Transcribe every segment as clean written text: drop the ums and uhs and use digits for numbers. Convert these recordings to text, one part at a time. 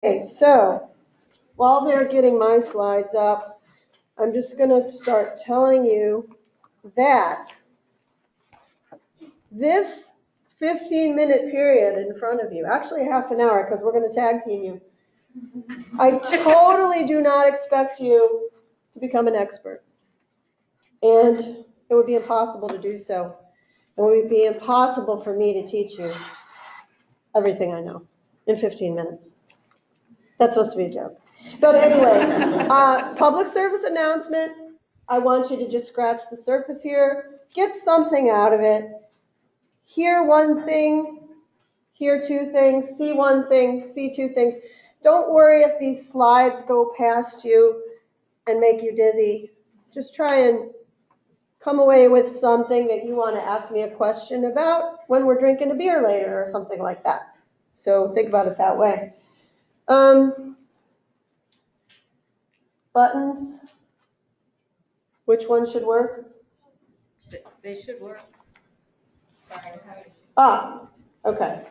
Okay, so while they're getting my slides up, I'm just going to start telling you that this 15-minute period in front of you, actually half an hour because we're going to tag team you, I totally do not expect you to become an expert. And it would be impossible to do so. It would be impossible for me to teach you everything I know in 15 minutes. That's supposed to be a joke. But anyway, public service announcement. I want you to just scratch the surface here, get something out of it. Hear one thing, hear two things, see one thing, see two things. Don't worry if these slides go past you and make you dizzy. Just try and come away with something that you want to ask me a question about when we're drinking a beer later or something like that. So think about it that way. Buttons. Which one should work? They should work. Okay.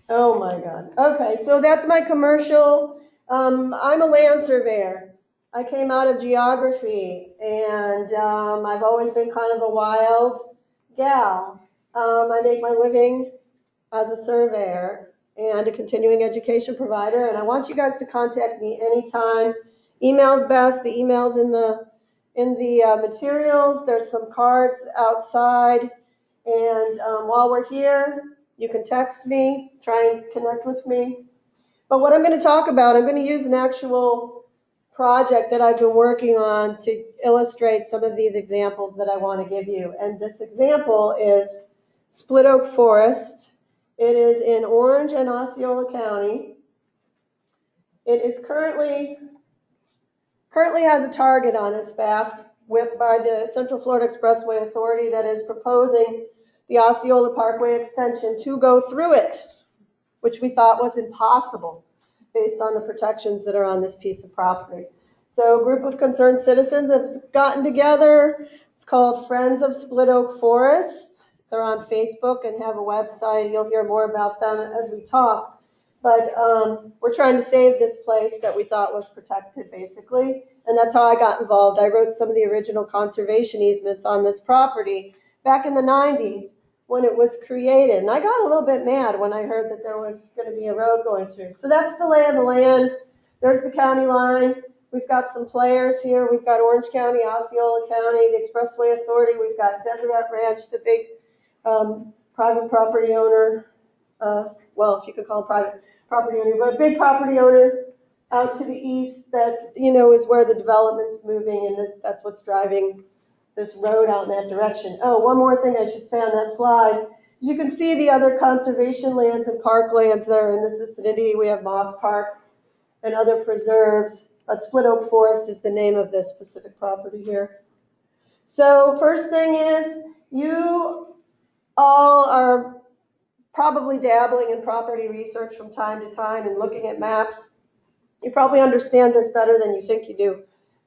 Oh my God. Okay, so that's my commercial. I'm a land surveyor. I came out of geography, and I've always been kind of a wild gal. I make my living as a surveyor and a continuing education provider, and I want you guys to contact me anytime. Email's best. The email's in the materials. There's some cards outside, and while we're here, you can text me, try and connect with me. But what I'm going to talk about, I'm going to use an actual project that I've been working on to illustrate some of these examples that I want to give you. And this example is Split Oak Forest. It is in Orange and Osceola County. It is currently has a target on its back by the Central Florida Expressway Authority that is proposing the Osceola Parkway extension to go through it, which we thought was impossible based on the protections that are on this piece of property. So a group of concerned citizens have gotten together. It's called Friends of Split Oak Forest. They're on Facebook and have a website. You'll hear more about them as we talk. But we're trying to save this place that we thought was protected, basically. And that's how I got involved. I wrote some of the original conservation easements on this property back in the 90s when it was created. And I got a little bit mad when I heard that there was going to be a road going through. So that's the lay of the land. There's the county line. We've got some players here. We've got Orange County, Osceola County, the Expressway Authority. We've got Deseret Ranch, the big private property owner. Well, if you could call him private property owner, but a big property owner out to the east that, is where the development's moving, and that's what's driving this road out in that direction. Oh, one more thing I should say on that slide. As you can see the other conservation lands and parklands that are in this vicinity. We have Moss Park and other preserves, but Split Oak Forest is the name of this specific property here. So first thing is, you all are probably dabbling in property research from time to time and looking at maps. You probably understand this better than you think you do.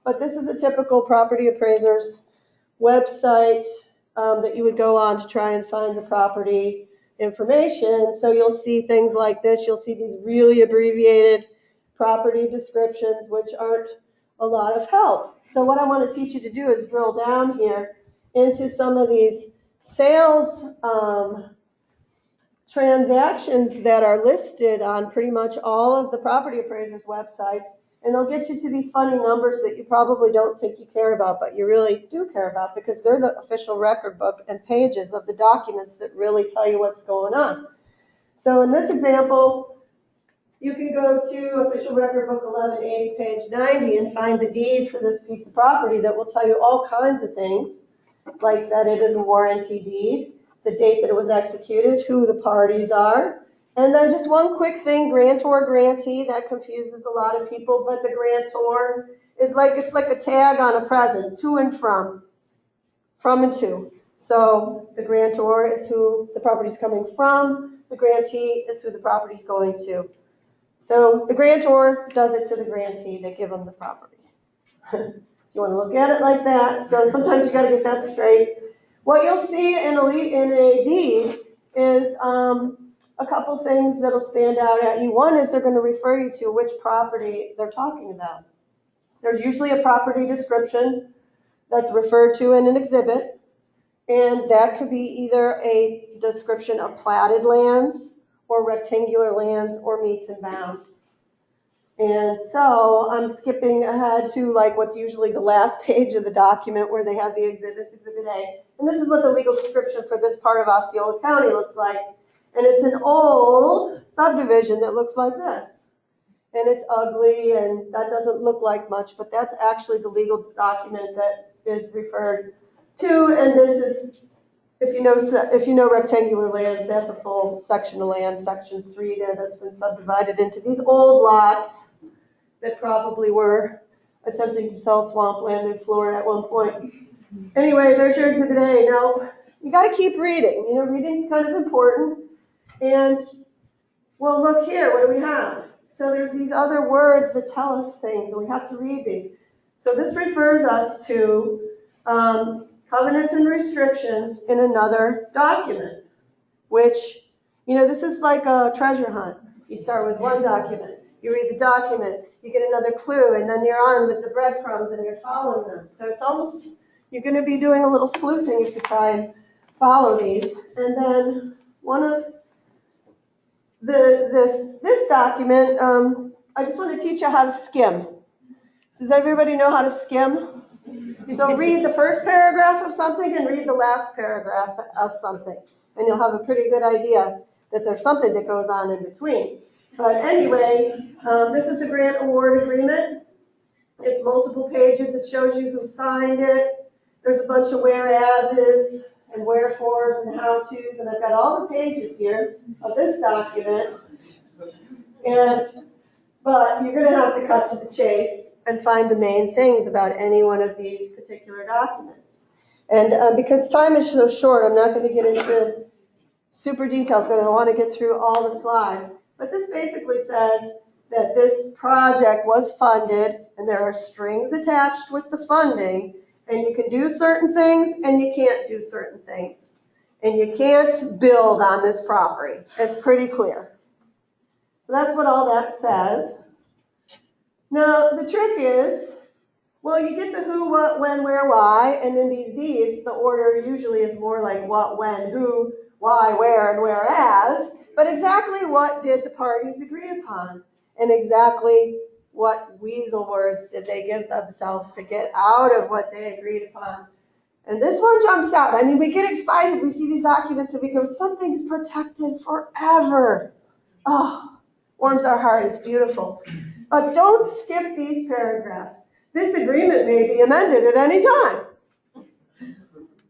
But this is a typical property appraiser's website that you would go on to try and find the property information. So you'll see things like this. You'll see these really abbreviated property descriptions, which aren't a lot of help. So what I want to teach you to do is drill down here into some of these sales transactions that are listed on pretty much all of the property appraisers' websites, and they'll get you to these funny numbers that you probably don't think you care about, but you really do care about because they're the official record book and pages of the documents that really tell you what's going on. So in this example, you can go to official record book 1180, page 90, and find the deed for this piece of property that will tell you all kinds of things, like that it is a warranty deed, the date that it was executed, who the parties are, and then just one quick thing, grantor, grantee, that confuses a lot of people, but the grantor is it's like a tag on a present, to and from and to. So the grantor is who the property's coming from, the grantee is who the property's going to. So the grantor does it to the grantee, they give them the property. You want to look at it like that, so sometimes you got to get that straight. What you'll see in a deed is a couple things that'll stand out at you. One is they're going to refer you to which property they're talking about. There's usually a property description that's referred to in an exhibit, and that could be either a description of platted lands or rectangular lands or meets and bounds. And so I'm skipping ahead to like what's usually the last page of the document where they have the exhibits, Exhibit A. And this is what the legal description for this part of Osceola County looks like. And it's an old subdivision that looks like this. And it's ugly, and that doesn't look like much, but that's actually the legal document that is referred to. And this is, if you know rectangular lands, that's a full section of land, Section 3 there, that's been subdivided into these old lots that probably were attempting to sell swampland in Florida at one point. Anyway, there's your Exhibit A. Now, you got to keep reading. You know, reading's kind of important. And, well, look here, what do we have? So there's these other words that tell us things, and we have to read these. So this refers us to covenants and restrictions in another document, which, you know, this is like a treasure hunt. You start with one document, you read the document, you get another clue, and then you're on with the breadcrumbs and you're following them. So it's almost, you're going to be doing a little sleuthing if you try and follow these. And then one of this document, I just want to teach you how to skim. Does everybody know how to skim? So read the first paragraph of something and read the last paragraph of something, and you'll have a pretty good idea that there's something that goes on in between. But anyways, this is the grant award agreement. It's multiple pages. It shows you who signed it. There's a bunch of whereases and wherefores and how-tos, and I've got all the pages here of this document. But you're going to have to cut to the chase and find the main things about any one of these particular documents. And because time is so short, I'm not going to get into super details because I want to get through all the slides. But this basically says that this project was funded, and there are strings attached with the funding, and you can do certain things and you can't do certain things. And you can't build on this property. It's pretty clear. So that's what all that says. Now, the trick is, well, you get the who, what, when, where, why, and in these deeds, the order usually is more like what, when, who, why, where, and whereas, but exactly what did the parties agree upon? And exactly what weasel words did they give themselves to get out of what they agreed upon? And this one jumps out. I mean, we get excited, we see these documents, and we go, something's protected forever. Oh, warms our heart, it's beautiful. But don't skip these paragraphs. This agreement may be amended at any time.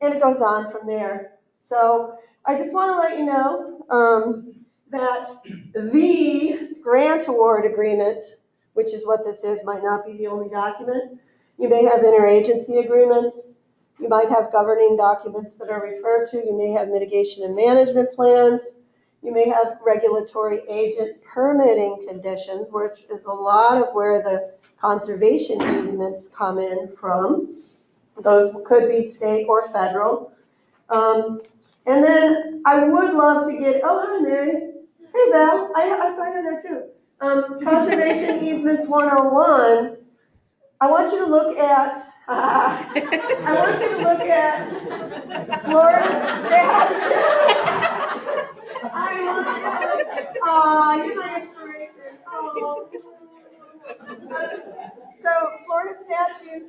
And it goes on from there. So I just want to let you know that the grant award agreement, which is what this is, might not be the only document. You may have interagency agreements. You might have governing documents that are referred to. You may have mitigation and management plans. You may have regulatory agent permitting conditions, which is a lot of where the conservation easements come in from. Those could be state or federal. And then I would love to get, oh, hi, Mary. Hey, Val. I saw you there, too. Conservation Easements 101. I want you to look at, Florida statute. You're my inspiration. Oh. So Florida statute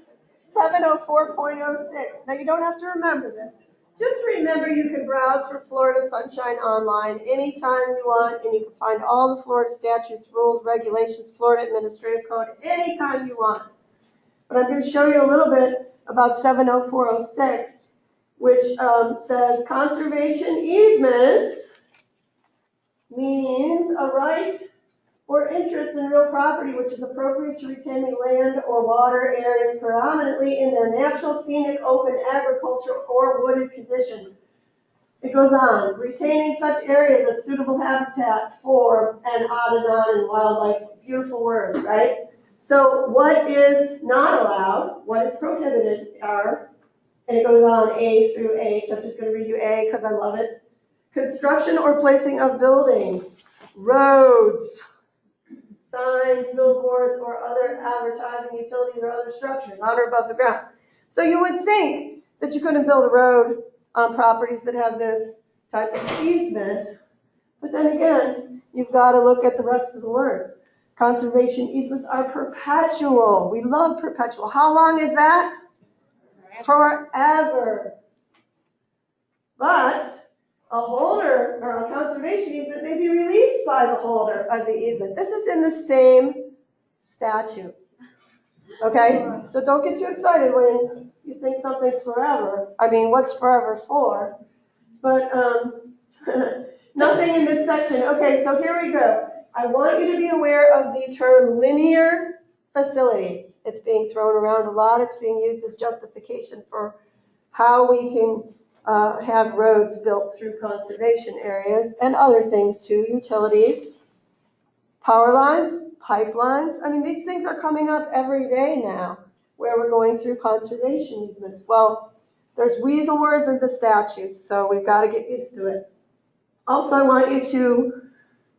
704.06. Now you don't have to remember this. Just remember you can browse for Florida Sunshine online anytime you want, and you can find all the Florida statutes, rules, regulations, Florida Administrative Code anytime you want. But I'm going to show you a little bit about 70406, which says conservation easements means a right or interest in real property which is appropriate to retaining land or water areas predominantly in their natural, scenic, open, agricultural, or wooded condition. It goes on, retaining such areas as suitable habitat for, and on, and wildlife, beautiful words, right? So what is not allowed, what is prohibited are, and it goes on A through H. I'm just going to read you A because I love it. Construction or placing of buildings, roads, signs, billboards, or other advertising, utilities, or other structures on or above the ground. So you would think that you couldn't build a road on properties that have this type of easement, but then again, you've got to look at the rest of the words. Conservation easements are perpetual. We love perpetual. How long is that? Forever. But a holder or a conservation easement may be released by the holder of the easement. This is in the same statute. Okay? So don't get too excited when you think something's forever. I mean, what's forever for? But nothing in this section. Okay, so here we go. I want you to be aware of the term linear facilities. It's being thrown around a lot. It's being used as justification for how we can have roads built through conservation areas and other things too, utilities, power lines, pipelines. I mean, these things are coming up every day now where we're going through conservation easements. Well, there's weasel words in the statutes, so we've got to get used to it. Also, I want you to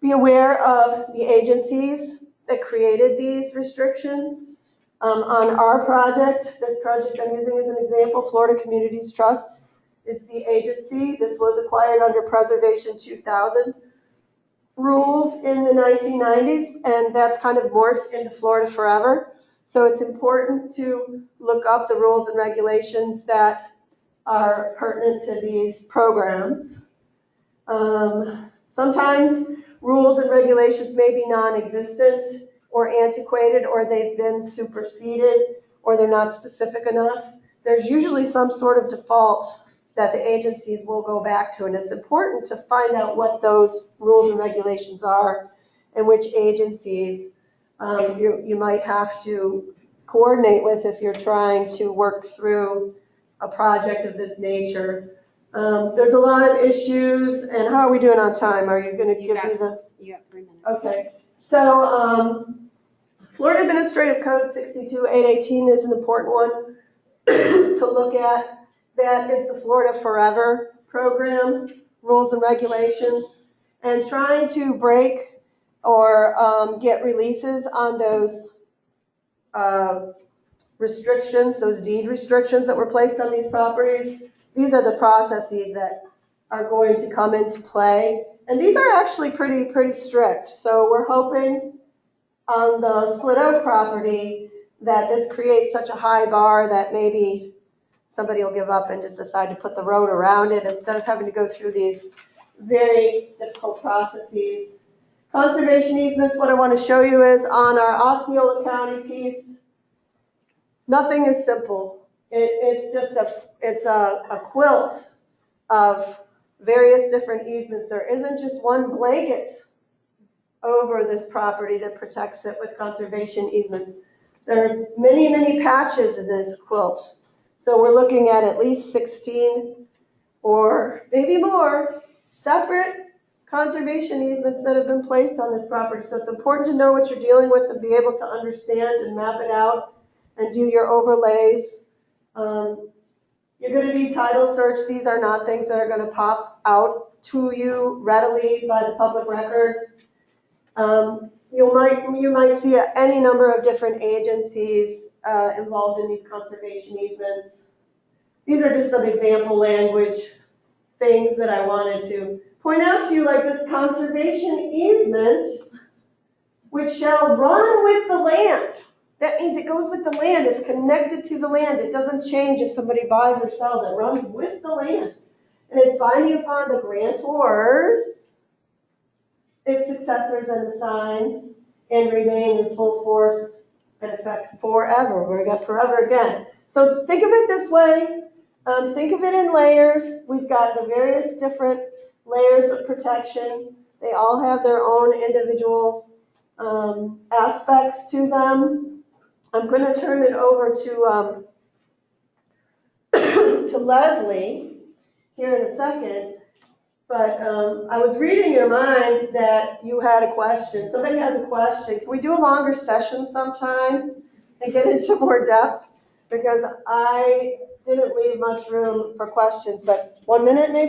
be aware of the agencies that created these restrictions. On our project, this project I'm using as an example, Florida Communities Trust is the agency. This was acquired under Preservation 2000 rules in the 1990s, and that's kind of morphed into Florida Forever. So it's important to look up the rules and regulations that are pertinent to these programs. Sometimes rules and regulations may be non-existent or antiquated, or they've been superseded, or they're not specific enough. There's usually some sort of default that the agencies will go back to, and it's important to find out what those rules and regulations are and which agencies you might have to coordinate with if you're trying to work through a project of this nature. There's a lot of issues, and how are we doing on time? Are you going to give me the... You have 3 minutes. Okay. So Florida Administrative Code 62818 is an important one to look at. That is the Florida Forever program, rules and regulations, and trying to break or get releases on those restrictions, those deed restrictions that were placed on these properties. These are the processes that are going to come into play. And these are actually pretty strict. So we're hoping on the Split Oak property that this creates such a high bar that maybe somebody will give up and just decide to put the road around it instead of having to go through these very difficult processes. Conservation easements, what I want to show you is on our Osceola County piece, nothing is simple. It's just a quilt of various different easements. There isn't just one blanket over this property that protects it with conservation easements. There are many patches in this quilt. So we're looking at least 16 or maybe more separate conservation easements that have been placed on this property. So it's important to know what you're dealing with and be able to understand and map it out and do your overlays. You're going to need title search. These are not things that are going to pop out to you readily by the public records. You might see any number of different agencies involved in these conservation easements. These are just some example language things that I wanted to point out to you, like this conservation easement, which shall run with the land. That means it goes with the land. It's connected to the land. It doesn't change if somebody buys or sells. It runs with the land. And it's binding upon the grantors, its successors, and the signs, and remain in full force and effect forever. We got forever again. So think of it this way. Think of it in layers. We've got the various different layers of protection. They all have their own individual aspects to them. I'm going to turn it over to Leslie here in a second. But I was reading your mind that you had a question. Somebody has a question. Can we do a longer session sometime and get into more depth? Because I didn't leave much room for questions, but 1 minute maybe?